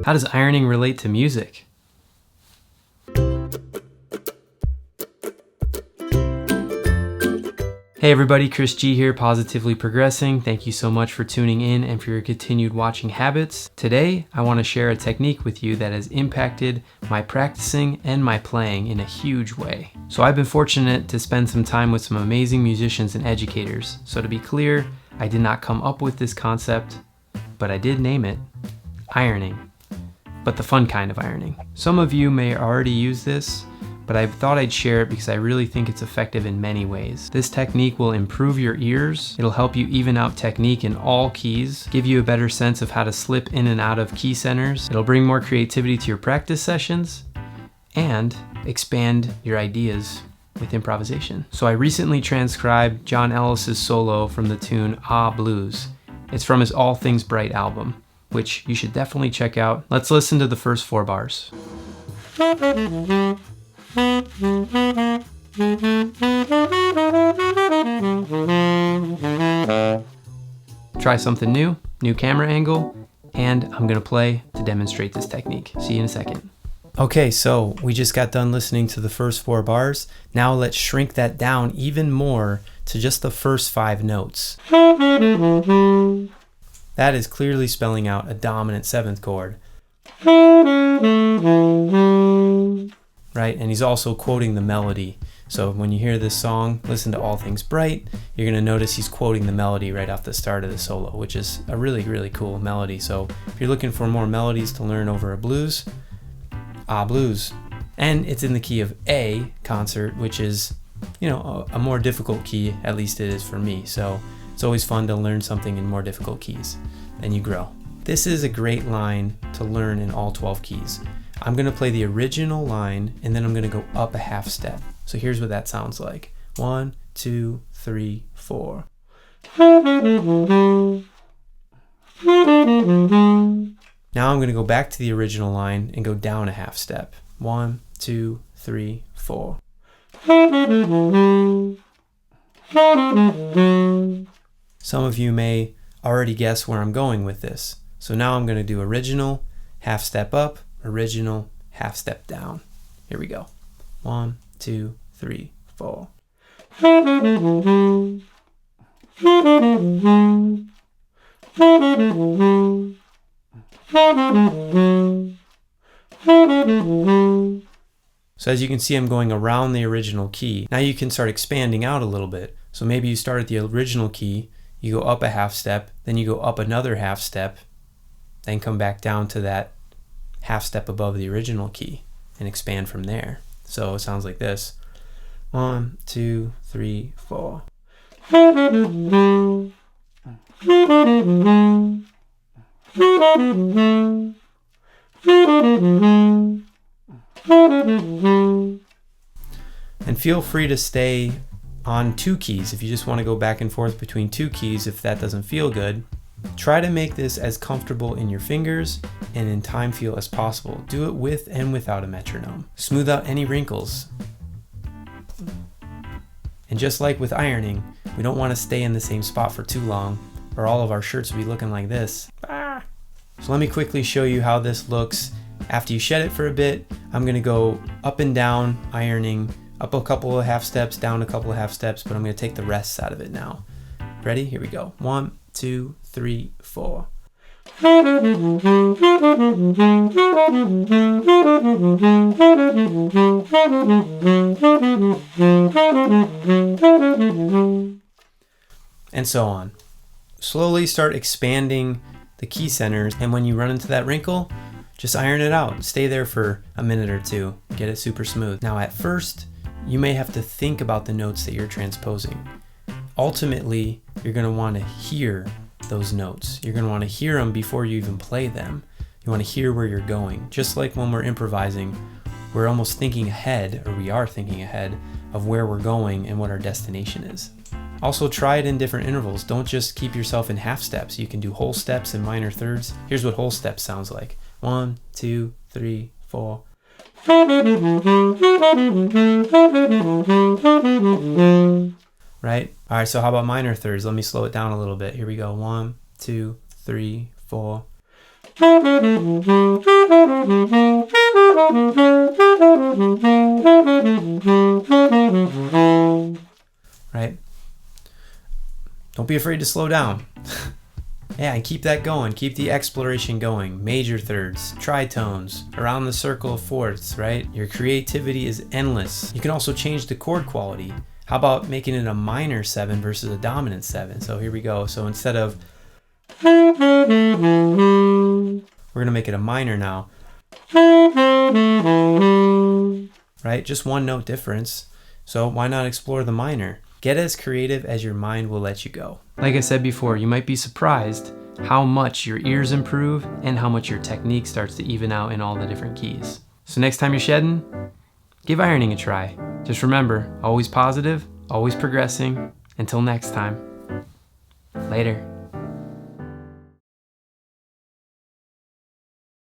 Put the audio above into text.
How does ironing relate to music? Hey everybody, Chris G here, Positively Progressing. Thank you so much for tuning in and for your continued watching habits. Today, I want to share a technique with you that has impacted my practicing and my playing in a huge way. So I've been fortunate to spend some time with some amazing musicians and educators. So to be clear, I did not come up with this concept, but I did name it ironing, but the fun kind of ironing. Some of you may already use this, but I thought I'd share it because I really think it's effective in many ways. This technique will improve your ears, it'll help you even out technique in all keys, give you a better sense of how to slip in and out of key centers, it'll bring more creativity to your practice sessions, and expand your ideas with improvisation. So I recently transcribed John Ellis's solo from the tune Ah Blues. It's from his All Things Bright album, which you should definitely check out. Let's listen to the first 4 bars. Try something new camera angle, and I'm gonna play to demonstrate this technique. See you in a second. Okay, so we just got done listening to the first 4 bars. Now let's shrink that down even more to just the first 5 notes. That is clearly spelling out a dominant 7th chord. Right? And he's also quoting the melody. So when you hear this song, listen to All Things Bright, you're gonna notice he's quoting the melody right off the start of the solo, which is a really, really cool melody. So if you're looking for more melodies to learn over a blues, Ah Blues. And it's in the key of A concert, which is, you know, a more difficult key, at least it is for me. So it's always fun to learn something in more difficult keys, and you grow. This is a great line to learn in all 12 keys. I'm gonna play the original line and then I'm gonna go up a half step. So here's what that sounds like. 1, 2, 3, 4. Now I'm gonna go back to the original line and go down a half step. 1, 2, 3, 4. Some of you may already guess where I'm going with this. So now I'm gonna do original, half step up, original, half step down. Here we go. 1, 2, 3, 4. So as you can see, I'm going around the original key. Now you can start expanding out a little bit. So maybe you start at the original key, you go up a half step, then you go up another half step, then come back down to that half step above the original key and expand from there. So it sounds like this. 1, 2, 3, 4. And feel free to stay on 2 keys if you just want to go back and forth between 2 keys if that doesn't feel good. Try to make this as comfortable in your fingers and in time feel as possible. Do it with and without a metronome. Smooth out any wrinkles. And just like with ironing, we don't want to stay in the same spot for too long or all of our shirts will be looking like this. So let me quickly show you how this looks after you shed it for a bit. I'm going to go up and down ironing, up a couple of half steps, down a couple of half steps, but I'm going to take the rests out of it now. Ready? Here we go. 1, 2, 3, 4. And so on. Slowly start expanding the key centers, and when you run into that wrinkle, just iron it out. Stay there for a minute or 2. Get it super smooth. Now at first, you may have to think about the notes that you're transposing. Ultimately, you're going to want to hear those notes. You're going to want to hear them before you even play them. You want to hear where you're going. Just like when we're improvising, we're almost thinking ahead, or we are thinking ahead of where we're going and what our destination is. Also try it in different intervals. Don't just keep yourself in half steps. You can do whole steps and minor thirds. Here's what whole steps sounds like. 1, 2, 3, 4. Right? All right, so how about minor thirds? Let me slow it down a little bit. Here we go. 1, 2, 3, 4. Right? Don't be afraid to slow down. Yeah, and keep that going. Keep the exploration going. Major thirds, tritones, around the circle of fourths, right? Your creativity is endless. You can also change the chord quality. How about making it a minor 7 versus a dominant 7? So here we go. So instead of, we're gonna make it a minor now. Right? Just one note difference. So why not explore the minor? Get as creative as your mind will let you go. Like I said before, you might be surprised how much your ears improve and how much your technique starts to even out in all the different keys. So next time you're shedding, give ironing a try. Just remember, always positive, always progressing. Until next time, later.